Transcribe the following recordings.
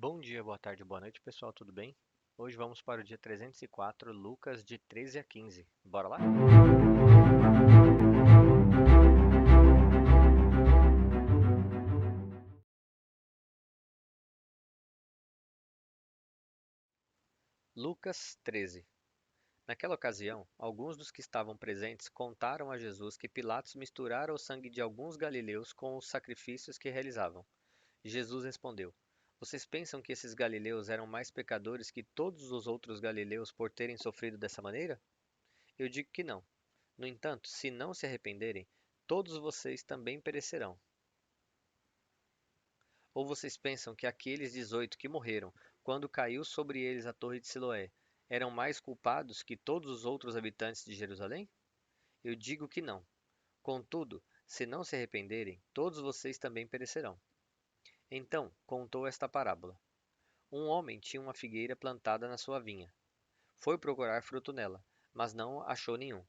Bom dia, boa tarde, boa noite, pessoal, tudo bem? Hoje vamos para o dia 304, Lucas, de 13 a 15. Bora lá? Lucas 13. Naquela ocasião, alguns dos que estavam presentes contaram a Jesus que Pilatos misturara o sangue de alguns galileus com os sacrifícios que realizavam. Jesus respondeu: Vocês pensam que esses galileus eram mais pecadores que todos os outros galileus por terem sofrido dessa maneira? Eu digo que não. No entanto, se não se arrependerem, todos vocês também perecerão. Ou vocês pensam que aqueles 18 que morreram, quando caiu sobre eles a torre de Siloé, eram mais culpados que todos os outros habitantes de Jerusalém? Eu digo que não. Contudo, se não se arrependerem, todos vocês também perecerão. Então contou esta parábola. Um homem tinha uma figueira plantada na sua vinha. Foi procurar fruto nela, mas não achou nenhum.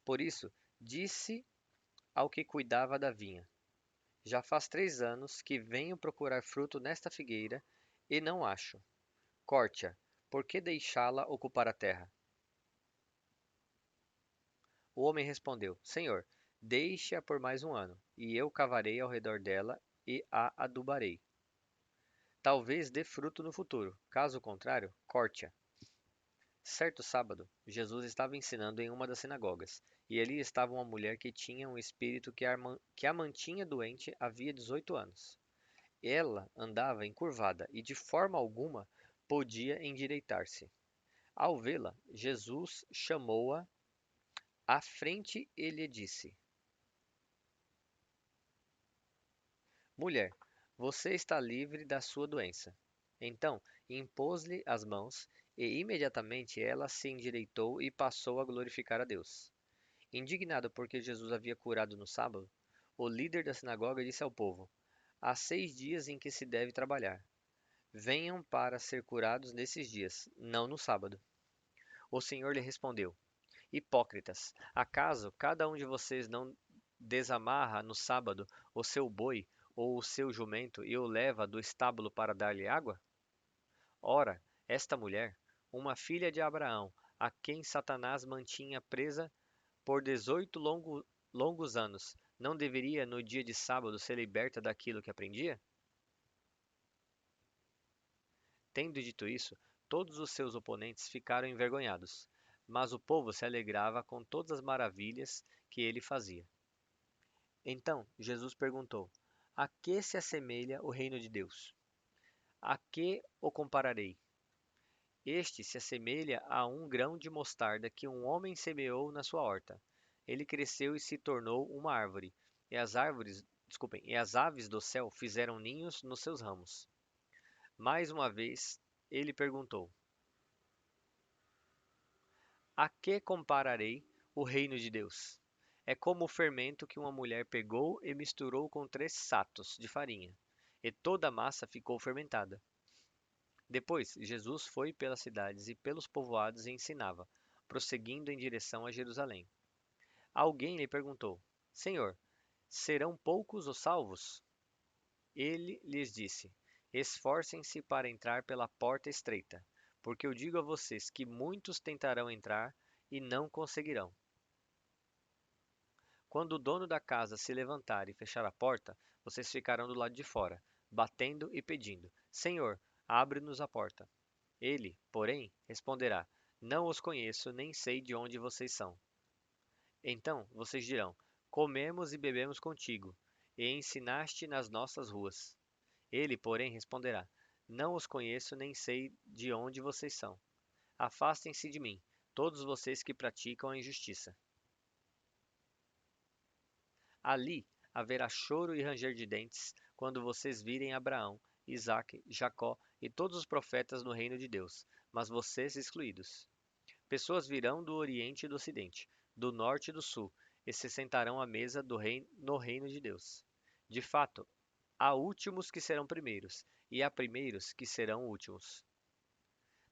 Por isso, disse ao que cuidava da vinha: Já faz 3 anos que venho procurar fruto nesta figueira e não acho. Corte-a, por que deixá-la ocupar a terra? O homem respondeu: Senhor, deixe-a por mais um ano, e eu cavarei ao redor dela e a adubarei. Talvez dê fruto no futuro, caso contrário, corte-a. Certo sábado, Jesus estava ensinando em uma das sinagogas, e ali estava uma mulher que tinha um espírito que a mantinha doente havia 18 anos. Ela andava encurvada e de forma alguma podia endireitar-se. Ao vê-la, Jesus chamou-a à frente e lhe disse: Mulher, você está livre da sua doença. Então impôs-lhe as mãos, e imediatamente ela se endireitou e passou a glorificar a Deus. Indignado porque Jesus havia curado no sábado, o líder da sinagoga disse ao povo: Há 6 dias em que se deve trabalhar. Venham para ser curados nesses dias, não no sábado. O Senhor lhe respondeu: Hipócritas, acaso cada um de vocês não desamarra no sábado o seu boi ou o seu jumento e o leva do estábulo para dar-lhe água? Ora, esta mulher, uma filha de Abraão, a quem Satanás mantinha presa por 18 longos anos, não deveria no dia de sábado ser liberta daquilo que aprendia? Tendo dito isso, todos os seus oponentes ficaram envergonhados, mas o povo se alegrava com todas as maravilhas que ele fazia. Então Jesus perguntou: A que se assemelha o reino de Deus? A que o compararei? Este se assemelha a um grão de mostarda que um homem semeou na sua horta. Ele cresceu e se tornou uma árvore, e as aves do céu fizeram ninhos nos seus ramos. Mais uma vez, ele perguntou: A que compararei o reino de Deus? É como o fermento que uma mulher pegou e misturou com 3 sacos de farinha, e toda a massa ficou fermentada. Depois, Jesus foi pelas cidades e pelos povoados e ensinava, prosseguindo em direção a Jerusalém. Alguém lhe perguntou: Senhor, serão poucos os salvos? Ele lhes disse: Esforcem-se para entrar pela porta estreita, porque eu digo a vocês que muitos tentarão entrar e não conseguirão. Quando o dono da casa se levantar e fechar a porta, vocês ficarão do lado de fora, batendo e pedindo: Senhor, abre-nos a porta. Ele, porém, responderá: Não os conheço, nem sei de onde vocês são. Então vocês dirão: Comemos e bebemos contigo, e ensinaste nas nossas ruas. Ele, porém, responderá: Não os conheço, nem sei de onde vocês são. Afastem-se de mim, todos vocês que praticam a injustiça. Ali haverá choro e ranger de dentes, quando vocês virem Abraão, Isaque, Jacó e todos os profetas no reino de Deus, mas vocês excluídos. Pessoas virão do Oriente e do Ocidente, do Norte e do Sul, e se sentarão à mesa no reino de Deus. De fato, há últimos que serão primeiros, e há primeiros que serão últimos.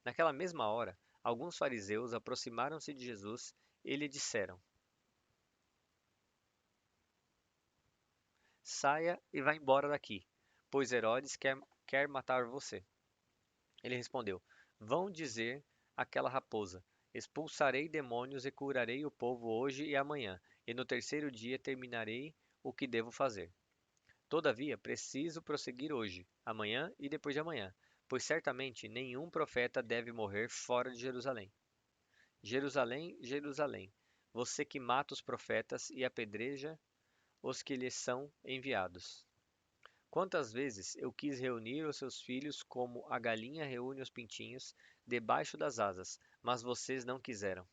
Naquela mesma hora, alguns fariseus aproximaram-se de Jesus e lhe disseram: Saia e vá embora daqui, pois Herodes quer matar você. Ele respondeu: Vão dizer àquela raposa: Expulsarei demônios e curarei o povo hoje e amanhã, e no terceiro dia terminarei o que devo fazer. Todavia, preciso prosseguir hoje, amanhã e depois de amanhã, pois certamente nenhum profeta deve morrer fora de Jerusalém. Jerusalém, Jerusalém, você que mata os profetas e apedreja os que lhes são enviados. Quantas vezes eu quis reunir os seus filhos como a galinha reúne os pintinhos debaixo das asas, mas vocês não quiseram.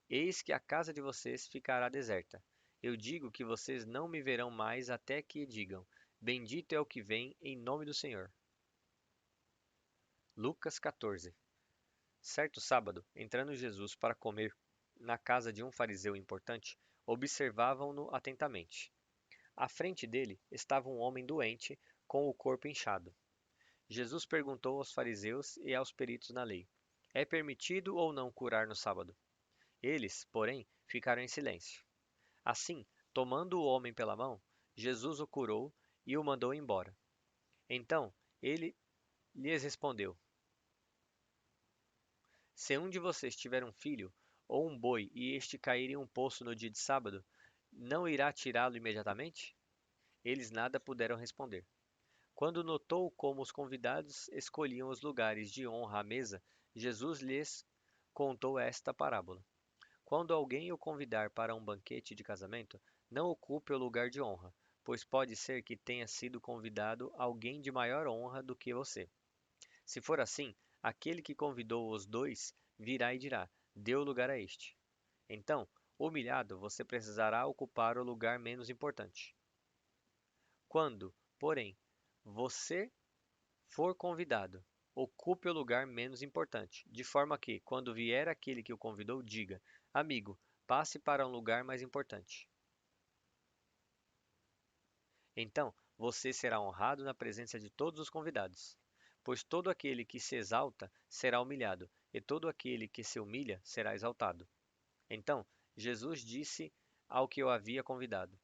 Eis que a casa de vocês ficará deserta. Eu digo que vocês não me verão mais até que digam: Bendito é o que vem em nome do Senhor. Lucas 14. Certo sábado, entrando Jesus para comer na casa de um fariseu importante, observavam-no atentamente. À frente dele estava um homem doente, com o corpo inchado. Jesus perguntou aos fariseus e aos peritos na lei: É permitido ou não curar no sábado? Eles, porém, ficaram em silêncio. Assim, tomando o homem pela mão, Jesus o curou e o mandou embora. Então ele lhes respondeu: Se um de vocês tiver um filho ou um boi e este cair em um poço no dia de sábado, não irá tirá-lo imediatamente? Eles nada puderam responder. Quando notou como os convidados escolhiam os lugares de honra à mesa, Jesus lhes contou esta parábola. Quando alguém o convidar para um banquete de casamento, não ocupe o lugar de honra, pois pode ser que tenha sido convidado alguém de maior honra do que você. Se for assim, aquele que convidou os dois virá e dirá: Dê o lugar a este. Então, humilhado, você precisará ocupar o lugar menos importante. Quando, porém, você for convidado, ocupe o lugar menos importante, de forma que, quando vier aquele que o convidou, diga: Amigo, passe para um lugar mais importante. Então, você será honrado na presença de todos os convidados. Pois todo aquele que se exalta será humilhado, e todo aquele que se humilha será exaltado. Então, Jesus disse ao que o havia convidado: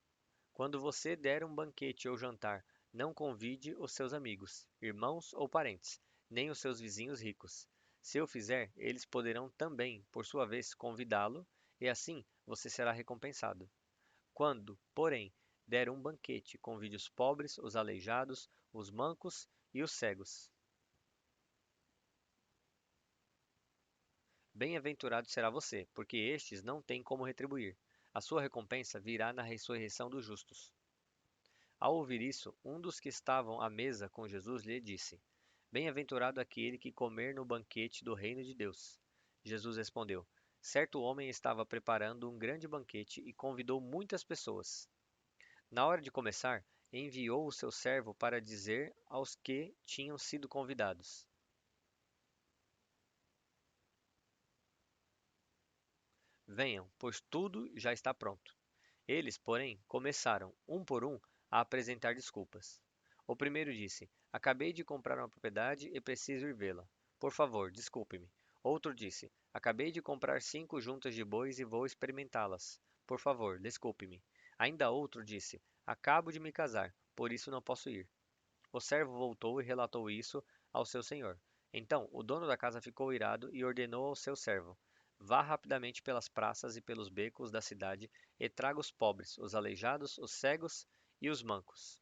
Quando você der um banquete ou jantar, não convide os seus amigos, irmãos ou parentes, nem os seus vizinhos ricos. Se o fizer, eles poderão também, por sua vez, convidá-lo, e assim você será recompensado. Quando, porém, der um banquete, convide os pobres, os aleijados, os mancos e os cegos. Bem-aventurado será você, porque estes não têm como retribuir. A sua recompensa virá na ressurreição dos justos. Ao ouvir isso, um dos que estavam à mesa com Jesus lhe disse: Bem-aventurado aquele que comer no banquete do reino de Deus. Jesus respondeu: Certo homem estava preparando um grande banquete e convidou muitas pessoas. Na hora de começar, enviou o seu servo para dizer aos que tinham sido convidados: Venham, pois tudo já está pronto. Eles, porém, começaram, um por um, a apresentar desculpas. O primeiro disse: Acabei de comprar uma propriedade e preciso ir vê-la. Por favor, desculpe-me. Outro disse: Acabei de comprar 5 juntas de bois e vou experimentá-las. Por favor, desculpe-me. Ainda outro disse: Acabo de me casar, por isso não posso ir. O servo voltou e relatou isso ao seu senhor. Então o dono da casa ficou irado e ordenou ao seu servo: Vá rapidamente pelas praças e pelos becos da cidade e traga os pobres, os aleijados, os cegos e os mancos.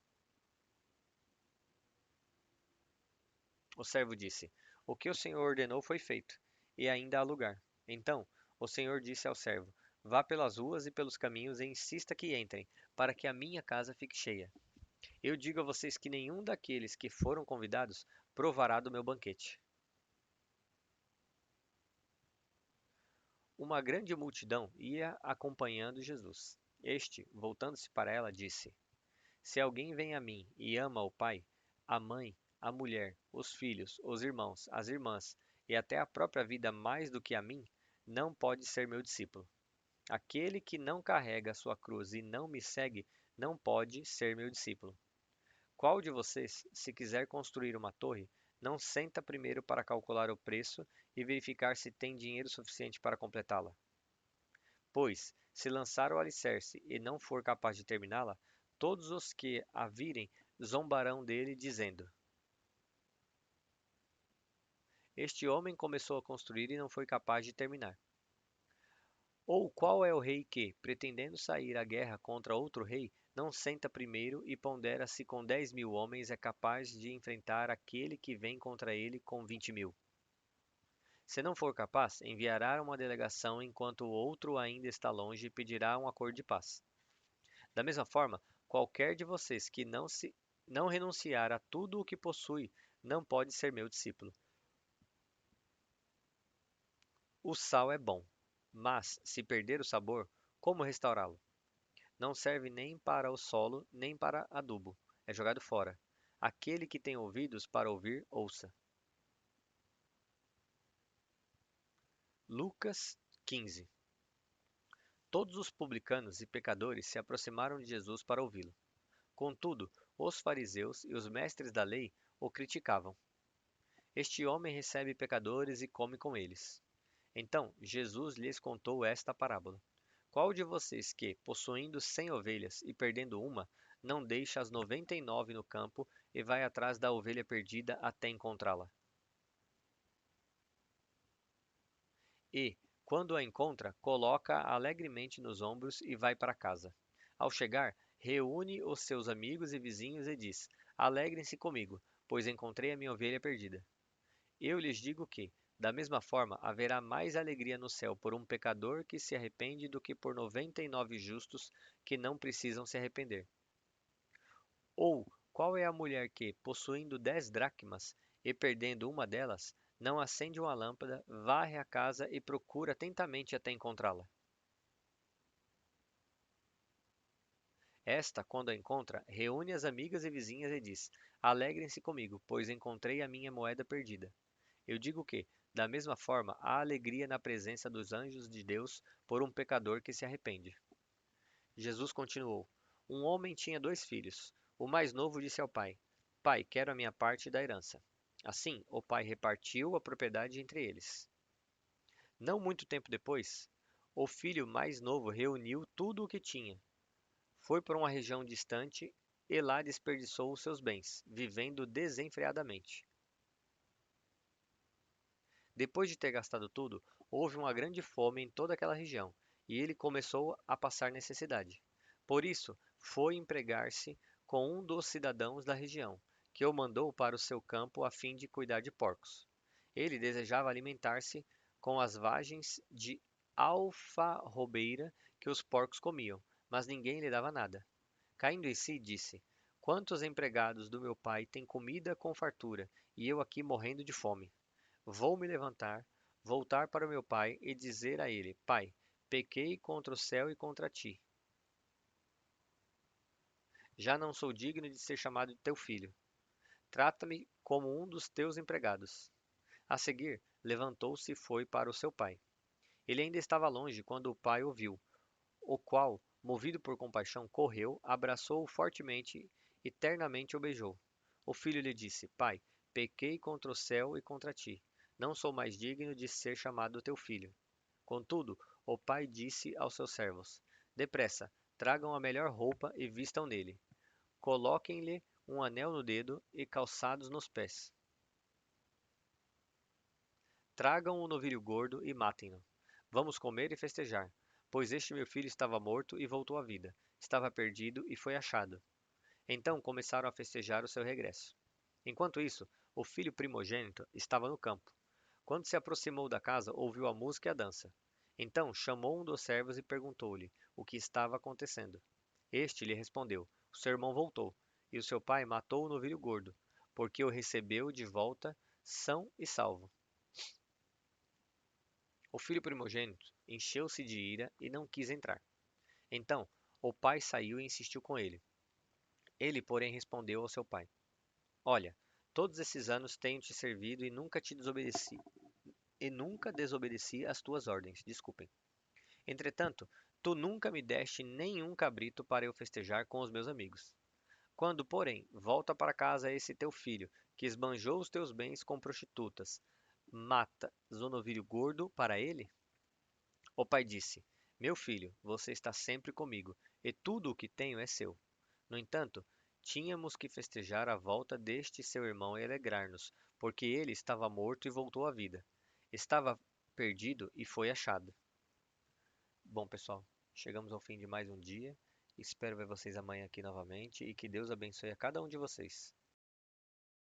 O servo disse: O que o senhor ordenou foi feito, e ainda há lugar. Então o senhor disse ao servo: Vá pelas ruas e pelos caminhos e insista que entrem, para que a minha casa fique cheia. Eu digo a vocês que nenhum daqueles que foram convidados provará do meu banquete. Uma grande multidão ia acompanhando Jesus. Este, voltando-se para ela, disse: Se alguém vem a mim e ama o pai, a mãe, a mulher, os filhos, os irmãos, as irmãs e até a própria vida mais do que a mim, não pode ser meu discípulo. Aquele que não carrega a sua cruz e não me segue, não pode ser meu discípulo. Qual de vocês, se quiser construir uma torre, não senta primeiro para calcular o preço e verificar se tem dinheiro suficiente para completá-la? Pois, se lançar o alicerce e não for capaz de terminá-la, todos os que a virem zombarão dele, dizendo: Este homem começou a construir e não foi capaz de terminar. Ou qual é o rei que, pretendendo sair à guerra contra outro rei, não senta primeiro e pondera se com 10.000 homens é capaz de enfrentar aquele que vem contra ele com 20.000? Se não for capaz, enviará uma delegação enquanto o outro ainda está longe e pedirá um acordo de paz. Da mesma forma, qualquer de vocês que não renunciar a tudo o que possui, não pode ser meu discípulo. O sal é bom, mas se perder o sabor, como restaurá-lo? Não serve nem para o solo, nem para adubo. É jogado fora. Aquele que tem ouvidos para ouvir, ouça. Lucas 15. Todos os publicanos e pecadores se aproximaram de Jesus para ouvi-lo. Contudo, os fariseus e os mestres da lei o criticavam. Este homem recebe pecadores e come com eles. Então Jesus lhes contou esta parábola. Qual de vocês que, possuindo 100 ovelhas e perdendo uma, não deixa as 99 no campo e vai atrás da ovelha perdida até encontrá-la? E, quando a encontra, coloca-a alegremente nos ombros e vai para casa. Ao chegar, reúne os seus amigos e vizinhos e diz: Alegrem-se comigo, pois encontrei a minha ovelha perdida. Eu lhes digo que, da mesma forma, haverá mais alegria no céu por um pecador que se arrepende do que por 99 justos que não precisam se arrepender. Ou qual é a mulher que, possuindo 10 dracmas e perdendo uma delas, não acende uma lâmpada, varre a casa e procura atentamente até encontrá-la? Esta, quando a encontra, reúne as amigas e vizinhas e diz: Alegrem-se comigo, pois encontrei a minha moeda perdida. Eu digo que, da mesma forma, há alegria na presença dos anjos de Deus por um pecador que se arrepende. Jesus continuou: Um homem tinha 2 filhos. O mais novo disse ao pai: Pai, quero a minha parte da herança. Assim, o pai repartiu a propriedade entre eles. Não muito tempo depois, o filho mais novo reuniu tudo o que tinha, foi para uma região distante e lá desperdiçou os seus bens, vivendo desenfreadamente. Depois de ter gastado tudo, houve uma grande fome em toda aquela região, e ele começou a passar necessidade. Por isso, foi empregar-se com um dos cidadãos da região, que o mandou para o seu campo a fim de cuidar de porcos. Ele desejava alimentar-se com as vagens de alfarrobeira que os porcos comiam, mas ninguém lhe dava nada. Caindo em si, disse: Quantos empregados do meu pai têm comida com fartura, e eu aqui morrendo de fome? Vou me levantar, voltar para o meu pai e dizer a ele: Pai, pequei contra o céu e contra ti. Já não sou digno de ser chamado teu filho. Trata-me como um dos teus empregados. A seguir, levantou-se e foi para o seu pai. Ele ainda estava longe quando o pai o viu, o qual, movido por compaixão, correu, abraçou-o fortemente e ternamente o beijou. O filho lhe disse: Pai, pequei contra o céu e contra ti. Não sou mais digno de ser chamado teu filho. Contudo, o pai disse aos seus servos: Depressa, tragam a melhor roupa e vistam nele. Coloquem-lhe um anel no dedo e calçados nos pés. Tragam o novilho gordo e matem-no. Vamos comer e festejar, pois este meu filho estava morto e voltou à vida, estava perdido e foi achado. Então começaram a festejar o seu regresso. Enquanto isso, o filho primogênito estava no campo. Quando se aproximou da casa, ouviu a música e a dança. Então chamou um dos servos e perguntou-lhe o que estava acontecendo. Este lhe respondeu: O seu irmão voltou, e o seu pai matou o novilho gordo, porque o recebeu de volta são e salvo. O filho primogênito encheu-se de ira e não quis entrar. Então o pai saiu e insistiu com ele. Ele, porém, respondeu ao seu pai: Olha, todos esses anos tenho te servido e nunca desobedeci às tuas ordens. Desculpem. Entretanto, tu nunca me deste nenhum cabrito para eu festejar com os meus amigos. Quando, porém, volta para casa esse teu filho, que esbanjou os teus bens com prostitutas, mata o novilho gordo para ele? O pai disse: Meu filho, você está sempre comigo, e tudo o que tenho é seu. No entanto, Tínhamos que festejar a volta deste seu irmão e alegrar-nos, porque ele estava morto e voltou à vida. Estava perdido e foi achado. Bom, pessoal, chegamos ao fim de mais um dia. Espero ver vocês amanhã aqui novamente e que Deus abençoe a cada um de vocês.